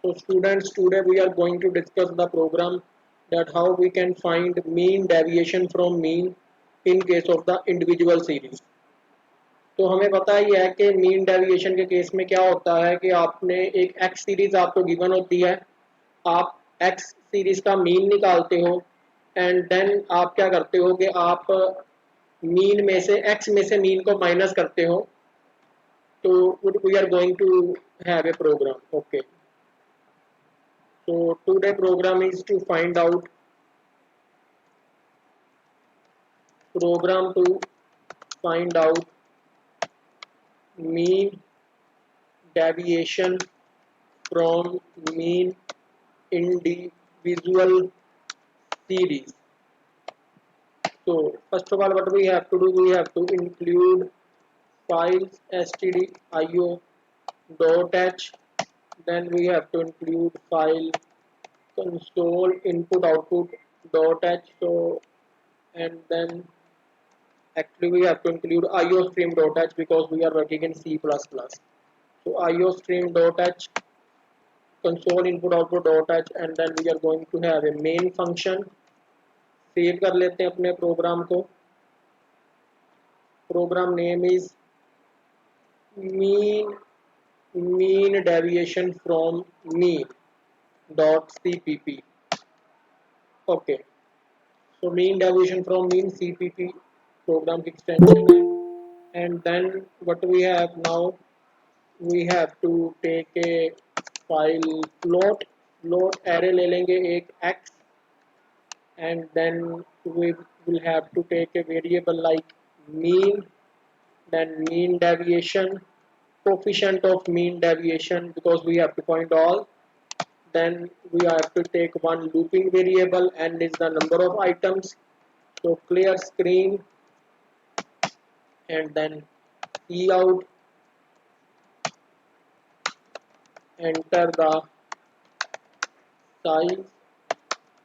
So students, today we are going to discuss the program that how we can find mean deviation from mean in case of the individual series. तो हमें पता ही है कि mean deviation के case में क्या होता है कि आपने एक एक्स सीरीज आपको गिवन होती है, आप एक्स सीरीज का मीन निकालते हो एंड देन आप क्या करते हो कि आप मीन में से एक्स में से मीन को माइनस करते हो. तो we are going to have a program. Okay, so today program is to find out program to find out mean deviation from mean individual series. So first of all, what we have to do, we have to include files stdio dot h, then we have to include file console input output dot h. So and then actually we have to include iostream.h because we are working in C++. So iostream.h, console input output.h, and then we are going to have a main function. Save कर लेते हैं अपने program को. Program name is mean deviation from mean dot cpp. Okay, so mean deviation from mean cpp program की extension है. And then what we have now, we have to take a file float array ले लेंगे एक x, and then we will have to take a variable like mean, then mean deviation, coefficient of mean deviation because we have to find all. Then we have to take one looping variable and is the number of items. So clear screen and then cout, enter the size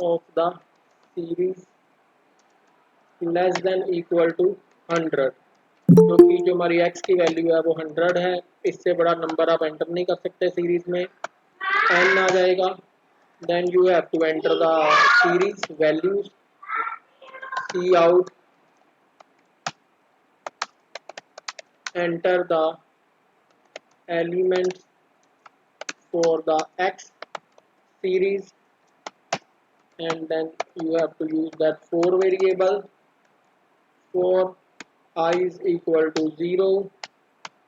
of the series less than equal to 100, क्योंकि जो हमारी x की value है वो 100 है, इससे बड़ा number आप एंटर नहीं कर सकते सीरीज में, n आ जाएगा. Then you have to enter the series values, cout, enter the elements for the x series, and then you have to use that for variable for I is equal to 0,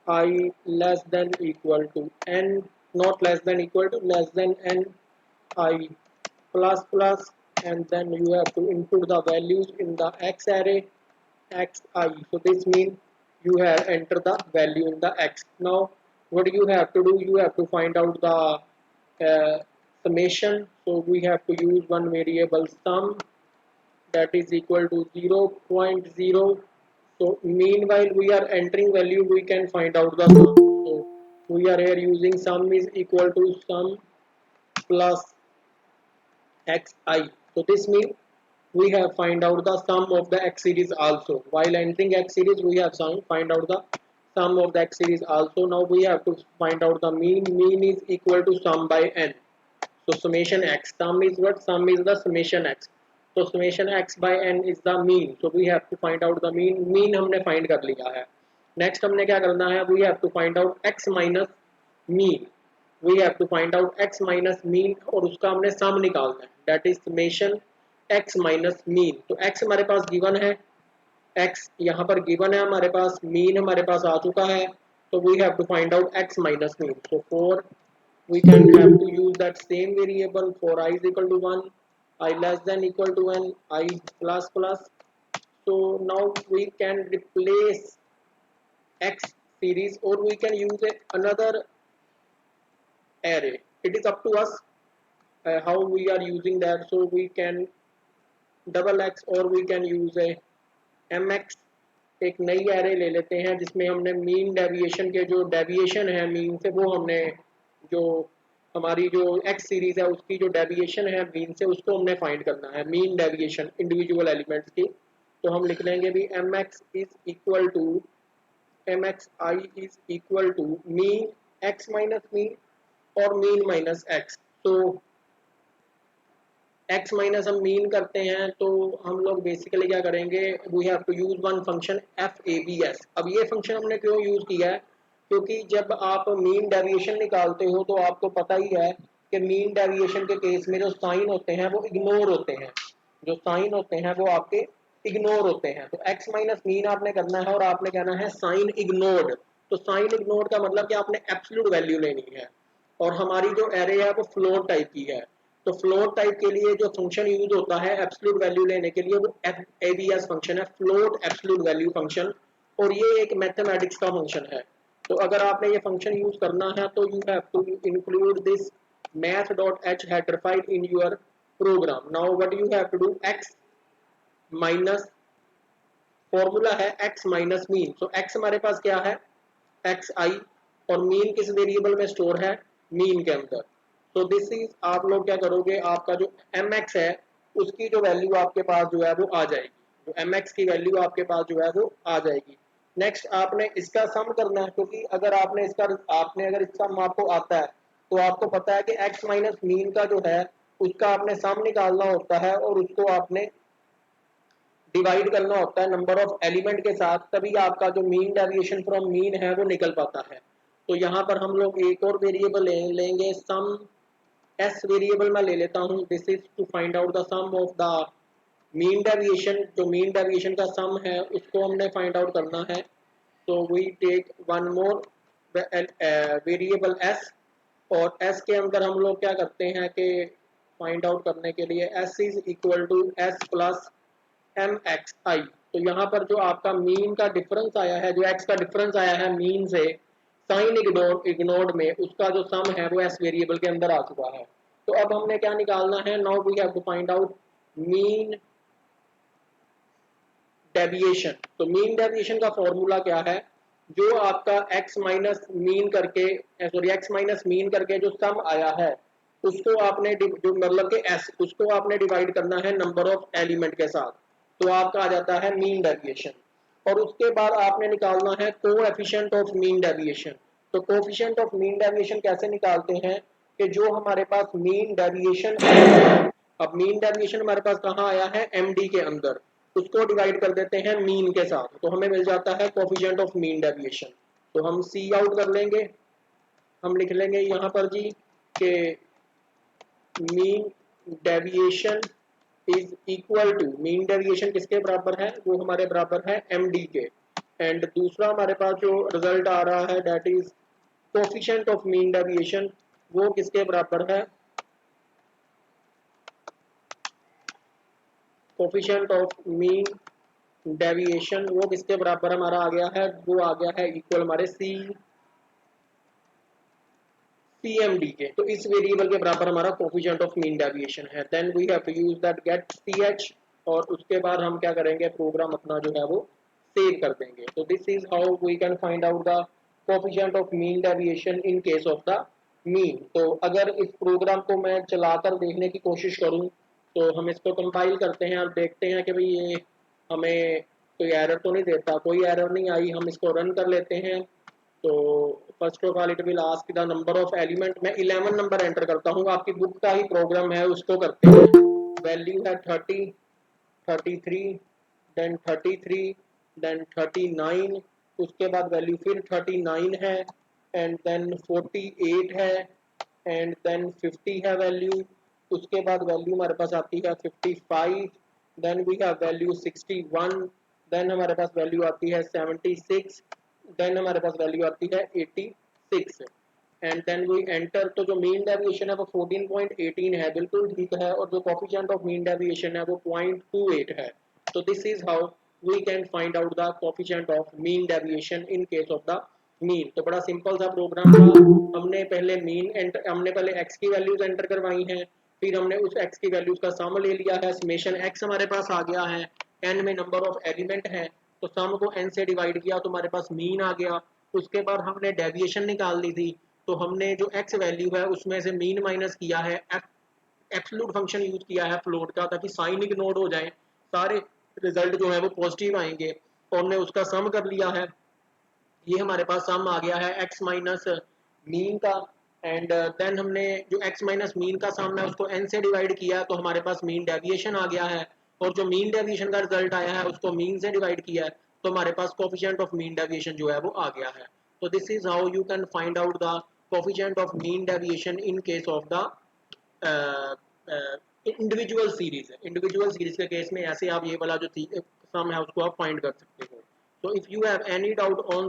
I less than equal to n, not less than equal to, less than n, I plus plus, and then you have to input the values in the x array xi. So this means you have entered the value in the x. Now what you have to do, you have to find out the summation. So we have to use one variable sum that is equal to 0.0. So meanwhile we are entering value, we can find out the sum. So we are here using sum is equal to sum plus xi. So this means we have find out the sum of the x series also. While entering x series, we have find out the sum of the x series also. Now we have to find out the mean. Mean is equal to sum by n. So summation x. Sum is what? Sum is the summation x. So summation x by n is the mean. So we have to find out the mean. Mean हमने find कर लिया है. Next हमने क्या करना है? We have to find out x minus mean. We have to find out x minus mean और उसका हमने sum निकालना है. That is summation x minus mean. तो x हमारे पास given है, x यहाँ पर given है हमारे पास, mean हमारे पास आ चुका है, तो we have to find out x minus mean. So for we can have to use that same variable for I is equal to 1, I less than equal to n, I plus plus. So now we can replace x series or we can use another array. It is up to us how we are using that. So we can double x or we can use a mx. एक नई array ले लेते हैं जिसमें हमने mean deviation के जो deviation है मीन से, वो हमने जो हमारी जो एक्स सीरीज है उसकी जो डेविएशन है मीन से, उसको हमने फाइंड करना है, मीन डेविएशन इंडिविजुअल एलिमेंट्स की. तो हम लिख लेंगे भी M X is equal to M X I is equal to mean X minus mean और मीन माइनस एक्स। तो एक्स माइनस हम मीन करते हैं तो हम लोग बेसिकली क्या करेंगे, we have to use one function F A B S. अब ये फंक्शन हमने क्यों यूज किया है, क्योंकि जब आप मीन डेविएशन निकालते हो तो आपको पता ही है कि मीन डेविएशन के केस में जो साइन होते हैं वो इग्नोर होते हैं, जो साइन होते हैं वो आपके इग्नोर होते हैं। तो एक्स माइनस मीन आपने करना है और आपने कहना है साइन इग्नोर्ड। तो साइन इग्नोर्ड का मतलब कि आपने एब्सोल्यूट वैल्यू लेनी है, और हमारी जो एरे है वो फ्लोट टाइप की है। तो फ्लोट टाइप के लिए जो फंक्शन यूज होता है एब्सोल्यूट वैल्यू लेने के लिए वो एबीएस फंक्शन है, फ्लोट एब्सोल्यूट वैल्यू फंक्शन। और ये एक मैथमेटिक्स का फंक्शन है। तो अगर आपने ये फंक्शन यूज करना है तो you have to include this math.h header file in your program. Now what you have to do, x minus formula है x माइनस मीन। तो x हमारे पास क्या है, एक्स आई, और मीन किस वेरिएबल में स्टोर है, मीन के अंदर। तो दिस इज, आप लोग क्या करोगे, आपका जो एम एक्स है उसकी जो वैल्यू आपके पास जो है वो आ जाएगी, जो एम एक्स की वैल्यू आपके पास जो है वो आ जाएगी। नेक्स्ट आपने इसका सम करना है, क्योंकि अगर आपने अगर इसका सम आपको आता है तो आपको पता है कि एक्स माइनस मीन का जो है उसका आपने सम निकालना होता है और उसको आपने डिवाइड करना होता है नंबर ऑफ एलिमेंट के साथ, तभी आपका जो मीन डेविएशन फ्रॉम मीन है वो निकल पाता है। तो यहाँ पर हम लोग एक और वेरिएबल लेंगे, सम एस वेरिएबल मैं ले लेता हूँ। This is to find out the sum of the mean deviation. जो मीन डेविएशन का सम है उसको हमने फाइंड आउट करना है। तो we take one more variable S, और एस के अंदर हम लोग क्या करते हैं कि फाइंड आउट करने के लिए S is equal to S plus M X I. तो यहाँ पर जो आपका मीन का डिफरेंस आया है, जो एक्स का डिफरेंस आया है मीन से साइन इग्नोर्ड में, उसका जो सम है वो एस वेरिएबल के अंदर आ चुका है। तो अब हमने क्या निकालना है, now we have to find out mean deviation. तो मीन डेविएशन का फॉर्मूला क्या है, जो आपका एक्स माइनस मीन करके, सॉरी एक्स माइनस मीन करके जो सम आया है उसको आपने जो मतलब कि एस, उसको आपने डिवाइड करना है नंबर ऑफ एलिमेंट के साथ, तो आपका आ जाता है मीन डेविएशन। और उसके बाद आपने निकालना है कोएफिशिएंट ऑफ मीन डेविएशन। तो कोएफिशिएंट ऑफ मीन डेविएशन कैसे निकालते हैं कि जो हमारे पास मीन डेविएशन, अब मीन डेविएशन हमारे पास कहाँ आया है, एमडी के अंदर, उसको डिवाइड कर देते हैं मीन के साथ, तो हमें मिल जाता है कोएफिशिएंट ऑफ मीन डेविएशन। तो हम सी आउट कर लेंगे, हम लिख लेंगे यहाँ पर जी कि mean deviation is equal to, mean deviation किसके बराबर है, वो हमारे बराबर है एमडी के। एंड दूसरा हमारे पास जो रिजल्ट आ रहा है that is coefficient of mean deviation, वो किसके बराबर है, कोएफिशिएंट ऑफ मीन डेविएशन वो किसके बराबर हमारा आ गया है, वो आ गया है इक्वल हमारे CMD के। तो इस वेरिएबल के बराबर हमारा कोएफिशिएंट ऑफ मीन डेविएशन है। Then we have to use that get CH, और उसके बाद हम क्या करेंगे, प्रोग्राम अपना जो है वो सेव कर देंगे। तो this is how we can find out the coefficient of mean deviation in case of the mean. तो अगर इस प्रोग्राम को मैं चलाकर देखने की कोशिश करूं, तो हम इसको कंपाइल करते हैं और देखते हैं कि भाई ये हमें कोई एरर तो नहीं देता। कोई एरर नहीं आई, हम इसको रन कर लेते हैं। तो first of all it will ask the number of element. मैं 11 नंबर एंटर करता हूँ, आपकी बुक का ही प्रोग्राम है, उसको करते हैं। वैल्यू है 30, 33, देन 33, देन 39, उसके बाद वैल्यू फिर 39 है, एंड देन 48 है, एंड देन 50 है वैल्यू। उसके बाद वैल्यू हमारे पास आती है 55, then we have value 61, then हमारे पास वैल्यू आती है 76, देन हमारे पास वैल्यू आती है 86, एंड देन वी एंटर। तो जो मीन डेविएशन है वो 14.18 है, बिल्कुल ठीक है, और जो कोएफिशिएंट ऑफ मीन डेविएशन है वो 0.28 है। तो this is how we can find out the coefficient of mean deviation in case of the mean. तो बड़ा सिंपल सा प्रोग्राम था। हमने पहले एक्स की वैल्यूज एंटर करवाई हैं, फिर हमने उस एक्स की वैल्यूज का सम ले लिया है, समेशन एक्स हमारे पास आ गया है, एन में नंबर ऑफ एलिमेंट है, तो सम को एन से डिवाइड किया तो हमारे पास मीन आ गया। उसके बाद हमने डेविएशन निकाल ली थी, तो हमने जो एक्स वैल्यू है उसमें से मीन माइनस किया है, एब्सोल्यूट फंक्शन यूज किया है फ्लोट का, ताकि साइन इग्नोर हो जाए, सारे रिजल्ट जो है वो पॉजिटिव आएंगे। तो हमने उसका सम कर लिया है, ये हमारे पास सम आ गया है एक्स माइनस मीन का। एंड देन हमने जो x माइनस मीन का सम है उसको n से डिवाइड किया तो हमारे पास मीन डेविएशन आ गया है, और जो मीन डेविएशन का रिजल्ट आया है उसको मीन से डिवाइड किया है तो हमारे पास कोफिशिएंट ऑफ मीन डेविएशन जो है वो आ गया है। तो this is how you can find out the coefficient of mean deviation in case of the individual series है। इंडिविजुअल सीरीज के केस में ऐसे आप ये वाला जो सम है उसको आप फाइंड कर सकते हो। तो if you have any doubt on